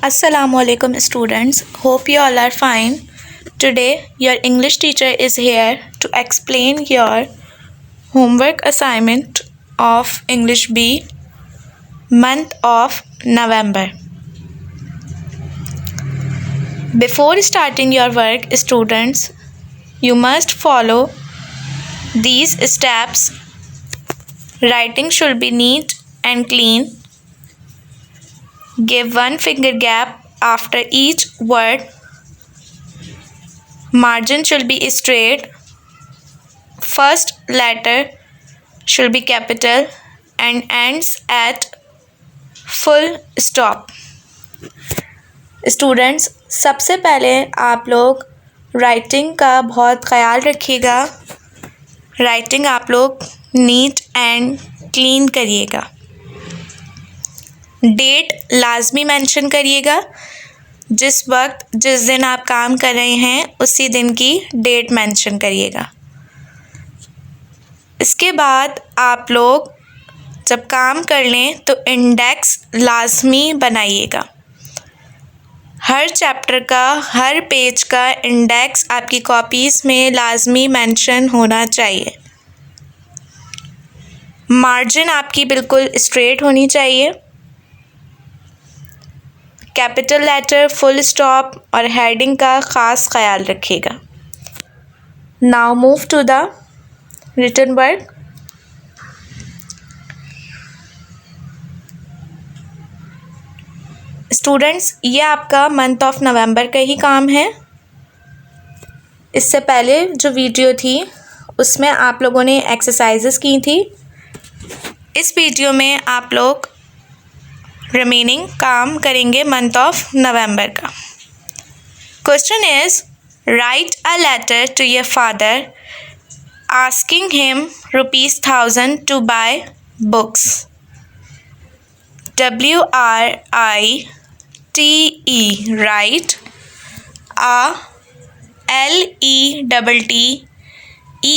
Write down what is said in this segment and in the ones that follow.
Assalamualaikum students. Hope you all are fine. Today your English teacher is here to explain your homework assignment of English B month of November. Before starting your work students, you must follow these steps. Writing should be neat and clean. Give one finger gap after each word. Margin should be straight. First letter should be capital and ends at full stop. Students, सबसे पहले आप लोग writing का बहुत ख्याल रखिएगा. Writing आप लोग नीट एंड क्लीन करिएगा. डेट लाजमी मेंशन करिएगा. जिस वक्त जिस दिन आप काम कर रहे हैं उसी दिन की डेट मेंशन करिएगा. इसके बाद आप लोग जब काम कर लें तो इंडेक्स लाजमी बनाइएगा. हर चैप्टर का हर पेज का इंडेक्स आपकी कॉपीज़ में लाजमी मेंशन होना चाहिए. मार्जिन आपकी बिल्कुल स्ट्रेट होनी चाहिए. कैपिटल लेटर, फुल स्टॉप और हेडिंग का ख़ास ख्याल रखिएगा. Now move to the written work. Students, ये आपका मंथ ऑफ नवंबर का ही काम है. इससे पहले जो वीडियो थी उसमें आप लोगों ने एक्सरसाइजेस की थी. इस वीडियो में आप लोग रिमेनिंग काम करेंगे मंथ ऑफ नवंबर का. Question is write a letter to your father asking him ₹1000 to buy books. WRITE write.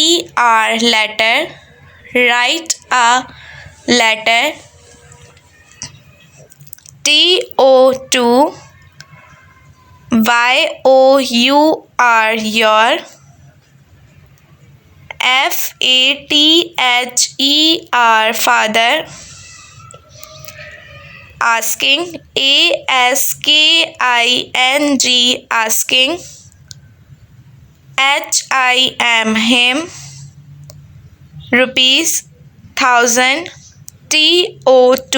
LETTER letter. Write a letter. TO2 YOUR your. FATHER father. Asking ASKING asking. HIM him. ₹1000 TO2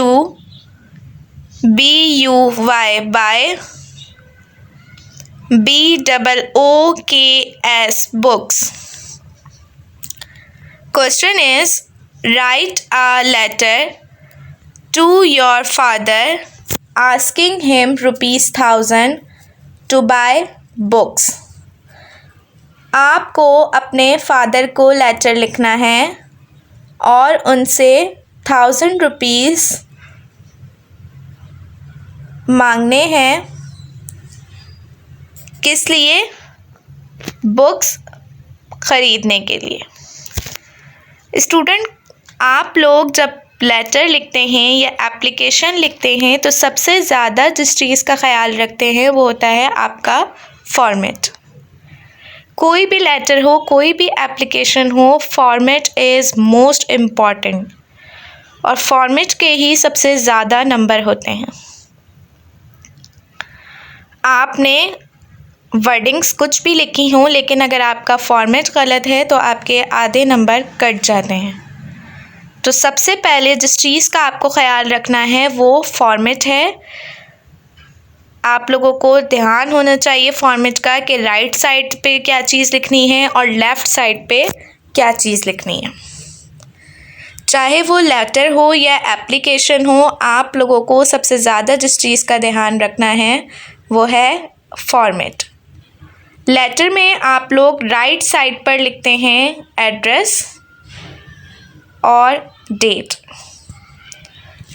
BUY by. BOOKS books. Question is write a letter to your father asking him ₹1000 to buy books. आपको अपने father को letter लिखना है और उनसे ₹1000 मांगने हैं. किस लिए? बुक्स ख़रीदने के लिए. स्टूडेंट, आप लोग जब लेटर लिखते हैं या एप्लीकेशन लिखते हैं तो सबसे ज़्यादा जिस चीज़ का ख्याल रखते हैं वो होता है आपका फॉर्मेट. कोई भी लेटर हो, कोई भी एप्लीकेशन हो, फॉर्मेट इज़ मोस्ट इम्पॉर्टेंट और फॉर्मेट के ही सबसे ज़्यादा नंबर होते हैं. आपने वर्डिंग्स कुछ भी लिखी हों लेकिन अगर आपका फॉर्मेट गलत है तो आपके आधे नंबर कट जाते हैं. तो सबसे पहले जिस चीज़ का आपको ख्याल रखना है वो फॉर्मेट है. आप लोगों को ध्यान होना चाहिए फॉर्मेट का कि राइट साइड पे क्या चीज़ लिखनी है और लेफ़्ट साइड पे क्या चीज़ लिखनी है. चाहे वो लेटर हो या एप्लीकेशन हो, आप लोगों को सबसे ज़्यादा जिस चीज़ का ध्यान रखना है वो है फॉर्मेट. लेटर में आप लोग राइट साइड पर लिखते हैं एड्रेस और डेट.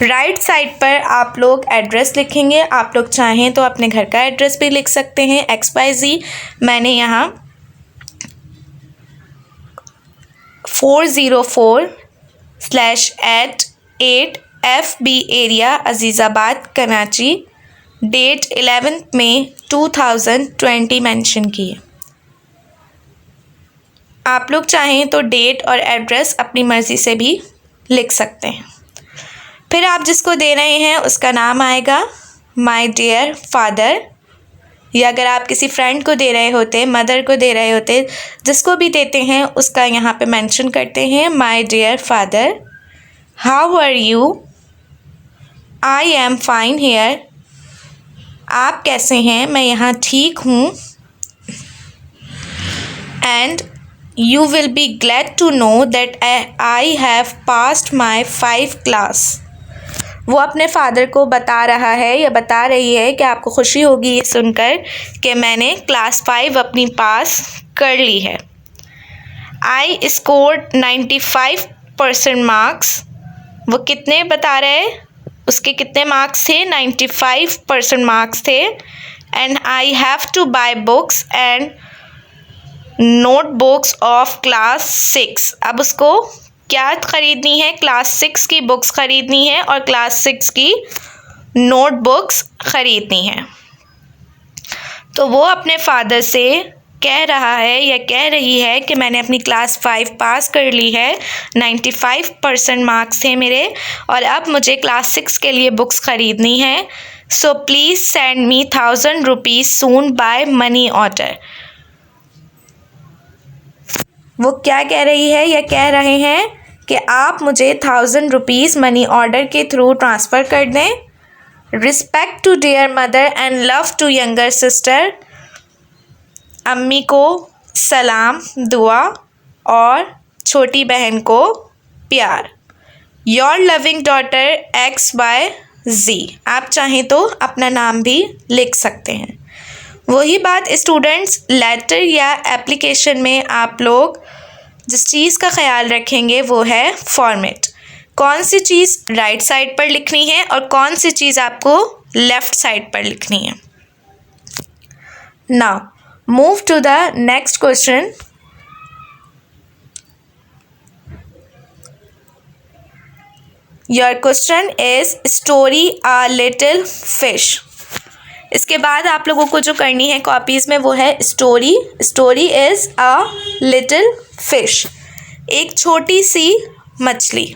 राइट साइड पर आप लोग एड्रेस लिखेंगे. आप लोग चाहें तो अपने घर का एड्रेस भी लिख सकते हैं XYZ. मैंने यहाँ 404/8 FB area Azizabad Karachi date 11 मई 2020 मेंशन की है। आप लोग चाहें तो डेट और एड्रेस अपनी मर्ज़ी से भी लिख सकते हैं। फिर आप जिसको दे रहे हैं उसका नाम आएगा माय डियर फादर, या अगर आप किसी फ्रेंड को दे रहे होते, मदर को दे रहे होते, जिसको भी देते हैं उसका यहाँ पे मेंशन करते हैं my dear father. How are you? I am fine here. आप कैसे हैं? मैं यहाँ ठीक हूँ। And you will be glad to know that I have passed my 5 class. वो अपने फादर को बता रहा है या बता रही है कि आपको खुशी होगी ये सुनकर कि मैंने क्लास 5 अपनी पास कर ली है। I scored 95% marks. वो कितने बता रहे, उसके कितने मार्क्स थे? 95% मार्क्स थे। And I have to buy books and notebooks of class 6। अब उसको क्या ख़रीदनी है? क्लास 6 की बुक्स ख़रीदनी है और क्लास 6 की नोटबुक्स ख़रीदनी है। तो वो अपने फादर से कह रहा है या कह रही है कि मैंने अपनी क्लास 5 पास कर ली है, 95% मार्क्स थे मेरे, और अब मुझे क्लास 6 के लिए बुक्स ख़रीदनी है। So please send me 1000 rupees soon by money order. वो क्या कह रही है या कह रहे हैं कि आप मुझे 1000 रुपीज़ मनी ऑर्डर के थ्रू ट्रांसफ़र कर दें। Respect to dear mother and love to younger sister. अम्मी को सलाम, दुआ, और छोटी बहन को प्यार। Your loving daughter XYZ। आप चाहें तो अपना नाम भी लिख सकते हैं। वही बात स्टूडेंट्स, लेटर या एप्लीकेशन में आप लोग जिस चीज़ का ख्याल रखेंगे वो है फॉर्मेट। कौन सी चीज़ राइट साइड पर लिखनी है और कौन सी चीज़ आपको लेफ़्ट साइड पर लिखनी है। Now move to the next question. Your question is story a little fish. इसके बाद आप लोगों को जो करनी है कॉपीज़ में वो है story. Story is a little fish, एक छोटी सी मछली।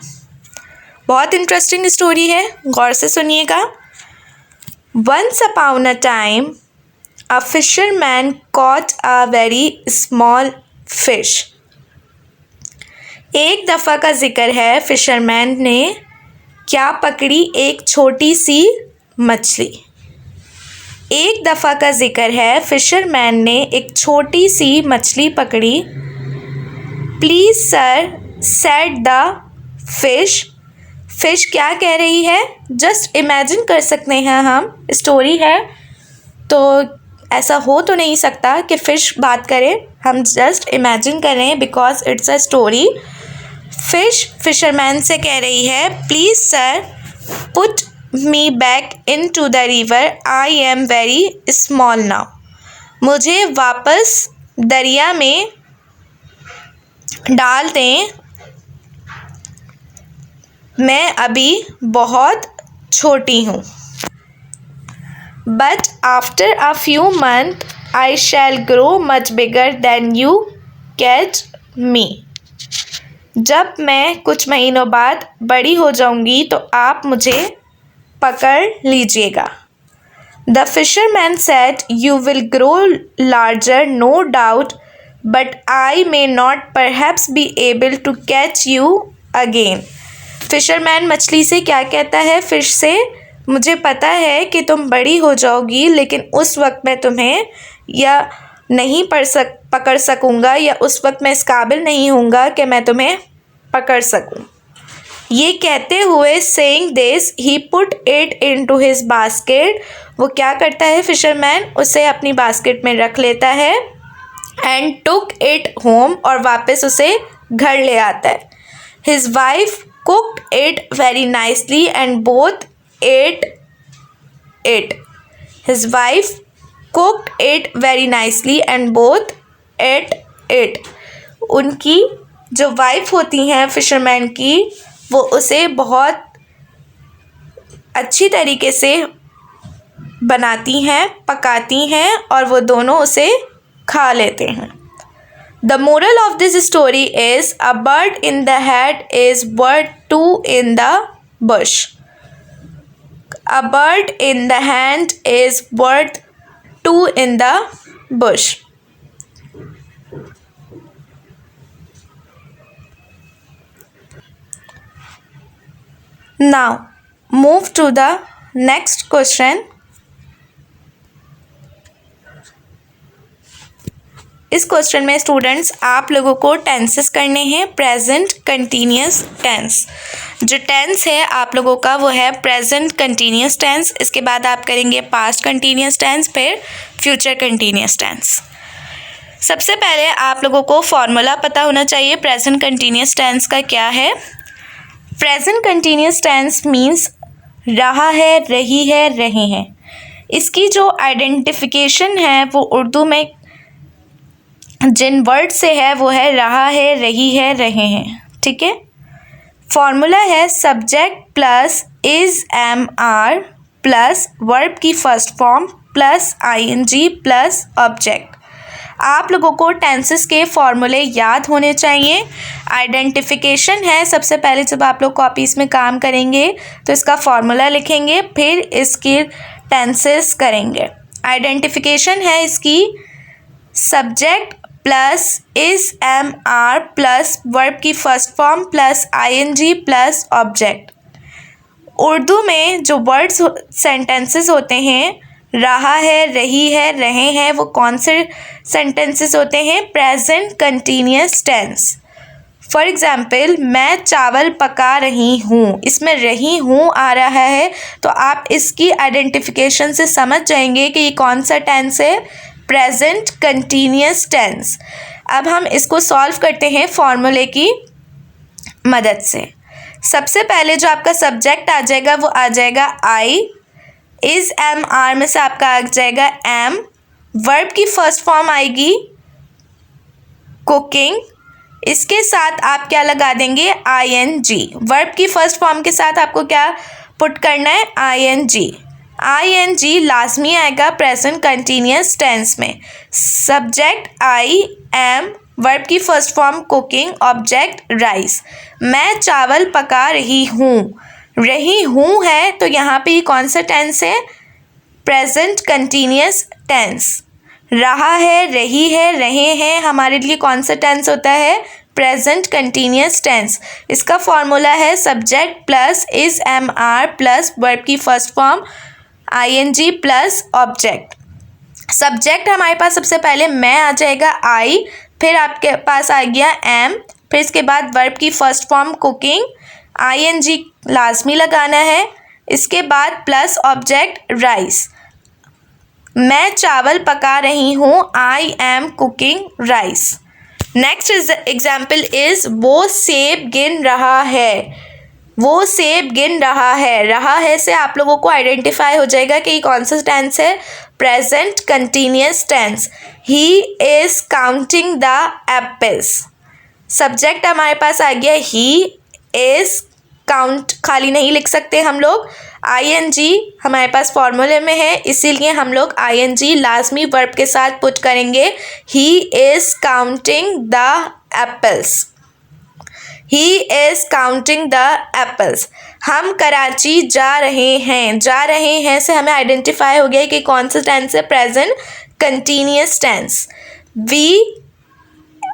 बहुत इंटरेस्टिंग स्टोरी है, गौर से सुनिएगा। Once upon a time a fisherman caught a very small fish. एक दफ़ा का जिक्र है, फिशरमैन ने क्या पकड़ी? एक छोटी सी मछली। एक दफ़ा का जिक्र है, फिशरमैन ने एक छोटी सी मछली पकड़ी। Please sir said the fish. Fish क्या कह रही है? जस्ट इमेजिन कर सकते हैं हम, स्टोरी है तो ऐसा हो तो नहीं सकता कि फ़िश बात करे, हम जस्ट इमेजिन कर रहे हैं because it's a story. Fish fisherman से कह रही है, please sir put me back into the river, I am very small now. मुझे वापस दरिया में डाल दें, मैं अभी बहुत छोटी हूँ। But after a few month I shall grow much bigger than you catch me. जब मैं कुछ महीनों बाद बड़ी हो जाऊंगी तो आप मुझे पकड़ लीजिएगा। The fisherman said, you will grow larger no doubt, but I may not perhaps be able to catch you again. Fisherman मछली से क्या कहता है? फिश से, मुझे पता है कि तुम बड़ी हो जाओगी लेकिन उस वक्त मैं तुम्हें या नहीं पकड़ सकूँगा, या उस वक्त मैं इस काबिल नहीं हूँगा कि मैं तुम्हें पकड़ सकूँ। ये कहते हुए saying this he put it into his basket. वो क्या करता है फिशरमैन? उसे अपनी बास्केट में रख लेता है। एंड टुक इट होम, और वापस उसे घर ले आता है। His wife cooked it very nicely and both at it. His wife cooked it very nicely and both at it. उनकी जो वाइफ होती हैं फिशरमैन की, वो उसे बहुत अच्छी तरीके से बनाती हैं, पकाती हैं और वो दोनों उसे खा लेते हैं। The moral of this story is a bird in the hand is worth two in the bush. A bird in the hand is worth two in the bush. Now move to the next question. इस question में students आप लोगों को tenses करने हैं present continuous tense. जो tense है आप लोगों का वो है प्रेजेंट कंटिन्यूस टेंस, इसके बाद आप करेंगे पास्ट कंटिन्यूस टेंस, फिर फ्यूचर कंटिन्यूस टेंस। सबसे पहले आप लोगों को फॉर्मूला पता होना चाहिए प्रेजेंट कंटिन्यूस टेंस का क्या है। प्रेजेंट कंटिन्यूस टेंस मीन्स रहा है, रही है, रहे हैं। इसकी जो आइडेंटिफिकेशन है वो उर्दू में जिन वर्ड से है वो है रहा है, रही है, रहे हैं। ठीक है, फॉर्मूला है subject plus is am are plus verb की first form plus ING plus object. आप लोगों को टेंसेस के फॉर्मूले याद होने चाहिए। आइडेंटिफिकेशन है, सबसे पहले जब आप लोग कॉपीज़ में काम करेंगे तो इसका फॉर्मूला लिखेंगे, फिर इसके टेंसेस करेंगे। आइडेंटिफिकेशन है इसकी subject plus is am are plus verb की first form plus ING plus object. Urdu में जो वर्ड्स सेंटेंसेस होते हैं रहा है, रही है, रहे हैं, वो कौन से सेंटेंसेस होते हैं? Present continuous tense. For example मैं चावल पका रही हूँ, इसमें रही हूँ आ रहा है तो आप इसकी आइडेंटिफिकेशन से समझ जाएंगे कि ये कौन सा टेंस है, प्रेजेंट कंटिन्यूस टेंस। अब हम इसको सॉल्व करते हैं फॉर्मूले की मदद से। सबसे पहले जो आपका सब्जेक्ट आ जाएगा वो आ जाएगा आई, इज एम आर में से आपका आ जाएगा एम, वर्ब की फर्स्ट फॉर्म आएगी कुकिंग, इसके साथ आप क्या लगा देंगे आई एन जी। वर्ब की फर्स्ट फॉर्म के साथ आपको क्या पुट करना है I N G. I N G लाजमी आएगा प्रेजेंट कंटिन्यूस टेंस में। सब्जेक्ट आई एम, वर्ब की first form cooking, object rice. मैं चावल पका रही हूँ, रही हूँ है तो यहाँ पे कौन सा टेंस है? Present continuous tense. रहा है, रही है, रहे हैं हमारे लिए कौन सा टेंस होता है? Present continuous tense. इसका फॉर्मूला है subject plus is am are plus verb की first form ING plus object. Subject हमारे पास सबसे पहले मैं आ जाएगा आई, फिर आपके पास आ गया एम, फिर इसके बाद वर्ब की फर्स्ट फॉर्म कुकिंग, आईएनजी लाजमी लगाना है, इसके बाद प्लस ऑब्जेक्ट राइस। मैं चावल पका रही हूँ, I am cooking rice. Next example is वो सेब गिन रहा है, वो सेब गिन रहा है। रहा है से आप लोगों को आइडेंटिफाई हो जाएगा कि कौन सा टेंस है? Present continuous tense. He is counting the apples. Subject हमारे पास आ गया ही इज, काउंट खाली नहीं लिख सकते हम लोग, आईएनजी हमारे पास फॉर्मूले में है इसीलिए हम लोग आईएनजी लाजमी वर्ब के साथ पुट करेंगे। ही is counting the apples. He is counting the apples. हम कराची जा रहे हैं, जा रहे हैं से हमें आइडेंटिफाई हो गया कि कौन सा टेंस है? Present continuous tense. We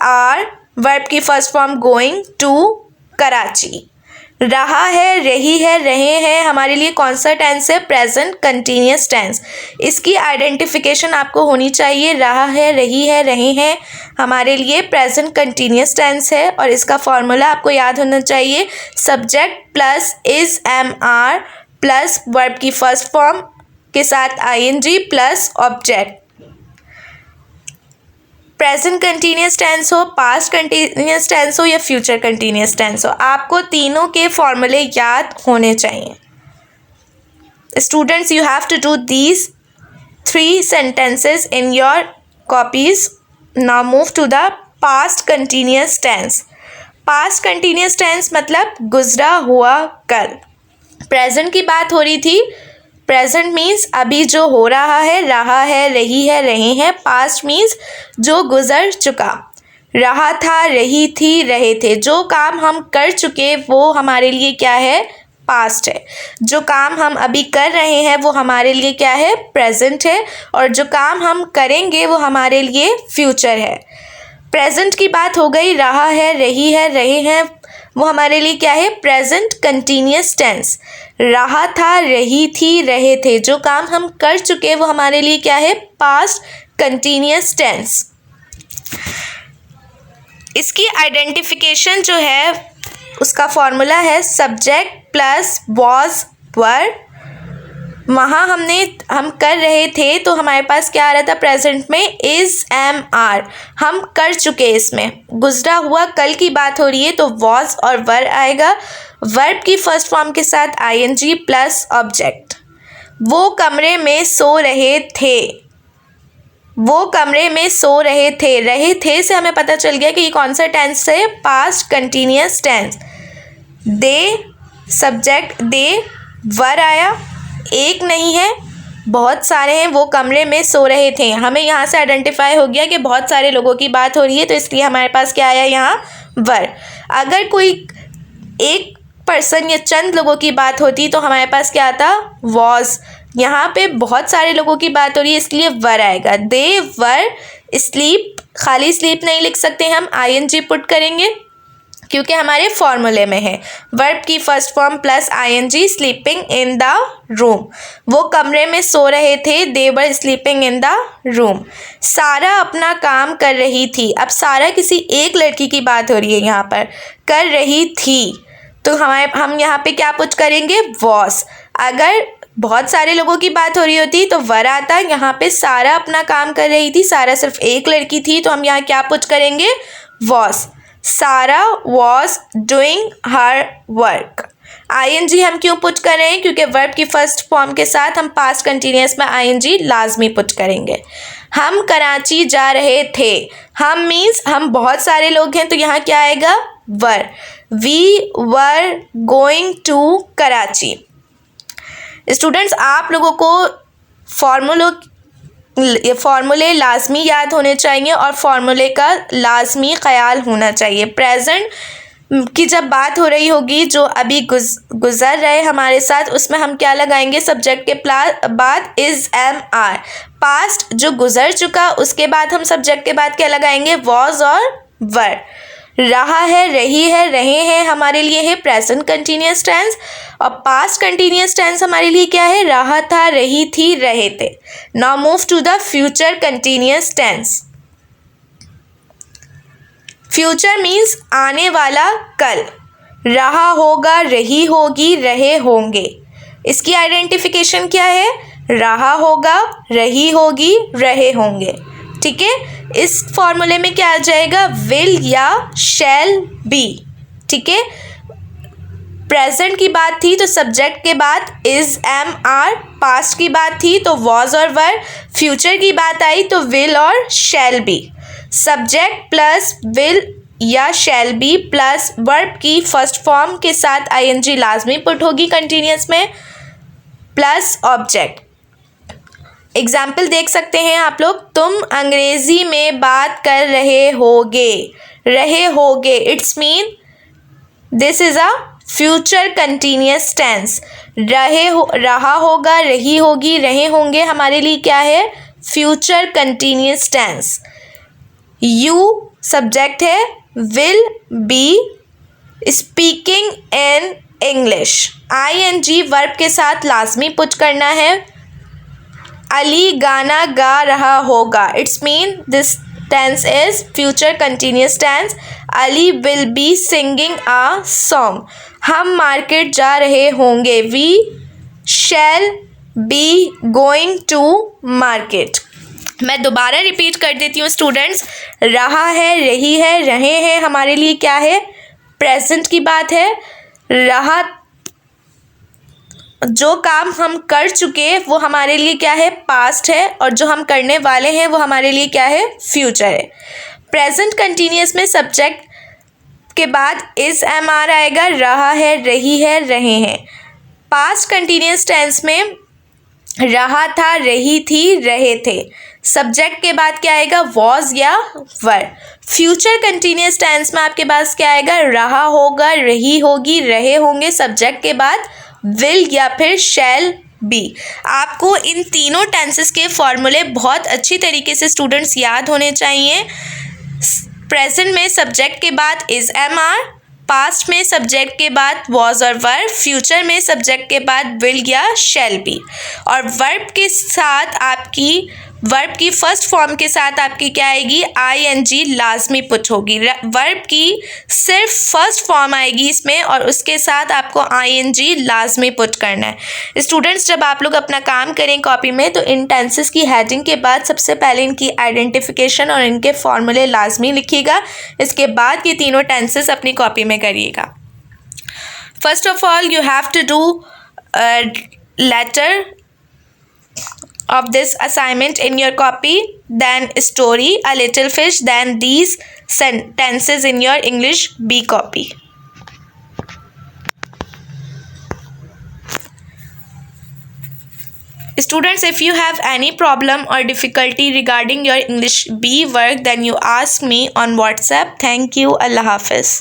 are, verb की first form going to Karachi. रहा है, रही है, रहे हैं हमारे लिए कौन सा टेंस है? Present continuous tense. इसकी आइडेंटिफिकेशन आपको होनी चाहिए। रहा है, रही है, रहे हैं हमारे लिए प्रेजेंट कंटिन्यूस टेंस है और इसका फॉर्मूला आपको याद होना चाहिए subject plus is am are plus verb की फर्स्ट फॉर्म के साथ ING plus object. Present continuous tense हो, पास्ट कंटिन्यूस टेंस हो या फ्यूचर कंटिन्यूस टेंस हो, आपको तीनों के फॉर्मूले याद होने चाहिए। Students, you have to do these 3 sentences in your copies. Now move to the past continuous tense. Past continuous tense मतलब गुजरा हुआ कल। प्रेजेंट की बात हो रही थी, प्रेजेंट मीन्स अभी जो हो रहा है, रही है, रहे हैं। पास्ट मीन्स जो गुजर चुका, रहा था, रही थी, रहे थे। जो काम हम कर चुके वो हमारे लिए क्या है? पास्ट है। जो काम हम अभी कर रहे हैं वो हमारे लिए क्या है? प्रेजेंट है। और जो काम हम करेंगे वो हमारे लिए फ्यूचर है। प्रेजेंट की बात हो गई, रहा है, रही है, रहे हैं, वो हमारे लिए क्या है? Present continuous tense. रहा था, रही थी, रहे थे। जो काम हम कर चुके वो हमारे लिए क्या है? Past continuous tense. इसकी आइडेंटिफिकेशन जो है उसका फॉर्मूला है सब्जेक्ट प्लस वॉज वर। वहाँ हम कर रहे थे तो हमारे पास क्या आ रहा था प्रेजेंट में? Is, am, are. हम कर चुके, इसमें गुजरा हुआ कल की बात हो रही है तो वॉज और वर आएगा। वर्ब की फर्स्ट फॉर्म के साथ आईएनजी प्लस ऑब्जेक्ट। वो कमरे में सो रहे थे, वो कमरे में सो रहे थे। रहे थे से हमें पता चल गया कि ये कौन सा टेंस है? Past continuous tense. They subject, they were आया, एक नहीं है बहुत सारे हैं। वो कमरे में सो रहे थे, हमें यहाँ से आइडेंटिफाई हो गया कि बहुत सारे लोगों की बात हो रही है तो इसलिए हमारे पास क्या आया यहाँ? वर। अगर कोई एक पर्सन या चंद लोगों की बात होती तो हमारे पास क्या आता? वॉज। यहाँ पे बहुत सारे लोगों की बात हो रही है इसलिए वर आएगा। दे वर स्लीप, खाली स्लीप नहीं लिख सकते, हम आईएनजी पुट करेंगे क्योंकि हमारे फॉर्मूले में है। वर्ब की first form plus ING, sleeping in the room. वो कमरे में सो रहे थे, they were sleeping in the room. सारा अपना काम कर रही थी। अब सारा किसी एक लड़की की बात हो रही है, यहाँ पर कर रही थी तो हम यहाँ पे क्या पुट करेंगे? वॉस। अगर बहुत सारे लोगों की बात हो रही होती तो वर आता। यहाँ पे सारा अपना काम कर रही थी, सारा सिर्फ एक लड़की थी तो हम यहाँ क्या पुट करेंगे? Was. Sara was doing her work. ING हम क्यों पुट कर रहे हैं? क्योंकि वर्ब की फर्स्ट फॉर्म के साथ हम पास्ट कंटिन्यूअस में आईएनजी लाजमी पुट करेंगे। हम कराची जा रहे थे। हम मीन्स हम बहुत सारे लोग हैं तो यहाँ क्या आएगा? Were. We were going to Karachi. Students, आप लोगों को फॉर्मूले लाजमी याद होने चाहिए और फॉर्मूले का लाजमी ख्याल होना चाहिए। प्रेजेंट की जब बात हो रही होगी जो अभी गुजर रहे हमारे साथ, उसमें हम क्या लगाएंगे? सब्जेक्ट के बाद इज, एम, आर। पास्ट जो गुजर चुका उसके बाद हम सब्जेक्ट के बाद क्या लगाएंगे? वॉज और वर। रहा है, रही है, रहे हैं हमारे लिए है प्रेजेंट कंटिन्यूअस टेंस और पास्ट कंटिन्यूअस टेंस हमारे लिए क्या है? रहा था, रही थी, रहे थे। Now move to the future continuous tense. Future means आने वाला कल। रहा होगा, रही होगी, रहे होंगे। इसकी आइडेंटिफिकेशन क्या है? रहा होगा, रही होगी, रहे होंगे। ठीक है, इस फॉर्मूले में क्या आ जाएगा? विल या शैल बी। ठीक है, प्रेजेंट की बात थी तो सब्जेक्ट के बाद इज, एम, आर। पास्ट की बात थी तो वॉज और वर। फ्यूचर की बात आई तो विल और shall be. Subject plus will या शैल बी प्लस वर्ब की फर्स्ट फॉर्म के साथ आईएनजी लाजमी पुट होगी कंटिन्यूअस में, प्लस ऑब्जेक्ट। एग्जाम्पल देख सकते हैं आप लोग। तुम अंग्रेजी में बात कर रहे होगे। It's mean this is a future continuous tense. रहा होगा, रही होगी, रहे होंगे हमारे लिए क्या है? Future continuous tense. You subject है, will be speaking in English. ING verb के साथ लाजमी पुट करना है। अली गाना गा रहा होगा। It's mean this tense is future continuous tense. Ali will be singing a song. हम मार्केट जा रहे होंगे। We shall be going to market. मैं दोबारा रिपीट कर देती हूँ स्टूडेंट्स। रहा है, रही है, रहे हैं हमारे लिए क्या है? प्रेजेंट की बात है। रहा, जो काम हम कर चुके वो हमारे लिए क्या है? पास्ट है। और जो हम करने वाले हैं वो हमारे लिए क्या है? फ्यूचर है। प्रेजेंट कंटिन्यूअस में सब्जेक्ट के बाद इज, एम, आर आएगा। रहा है, रही है, रहे हैं। पास्ट कंटिन्यूअस टेंस में रहा था, रही थी, रहे थे। सब्जेक्ट के बाद क्या आएगा, वॉज या वर। फ्यूचर कंटिन्यूस टेंस में आपके पास क्या आएगा, रहा होगा, रही होगी, रहे होंगे। सब्जेक्ट के बाद विल या फिर शैल बी। आपको इन तीनों टेंसेस के फॉर्मूले बहुत अच्छी तरीके से स्टूडेंट्स याद होने चाहिए। प्रेजेंट में सब्जेक्ट के बाद इज एम आर, पास्ट में सब्जेक्ट के बाद वॉज और वर, फ्यूचर में सब्जेक्ट के बाद विल या शैल बी। और वर्ब के साथ आपकी, वर्ब की फर्स्ट फॉर्म के साथ आपकी क्या आएगी, आईएनजी लाजमी पुट होगी। वर्ब की सिर्फ फर्स्ट फॉर्म आएगी इसमें और उसके साथ आपको आईएनजी लाजमी पुट करना है। स्टूडेंट्स, जब आप लोग अपना काम करें कॉपी में तो इन टेंसेस की हेडिंग के बाद सबसे पहले इनकी आइडेंटिफिकेशन और इनके फॉर्मूले लाजमी लिखिएगा। इसके बाद ये तीनों टेंसेस अपनी कॉपी में करिएगा। First of all you have to do letter of this assignment in your copy, then story, a little fish, then these sentences in your English B copy. Students, if you have any problem or difficulty regarding your English B work, then you ask me on WhatsApp. Thank you. Allah Hafiz.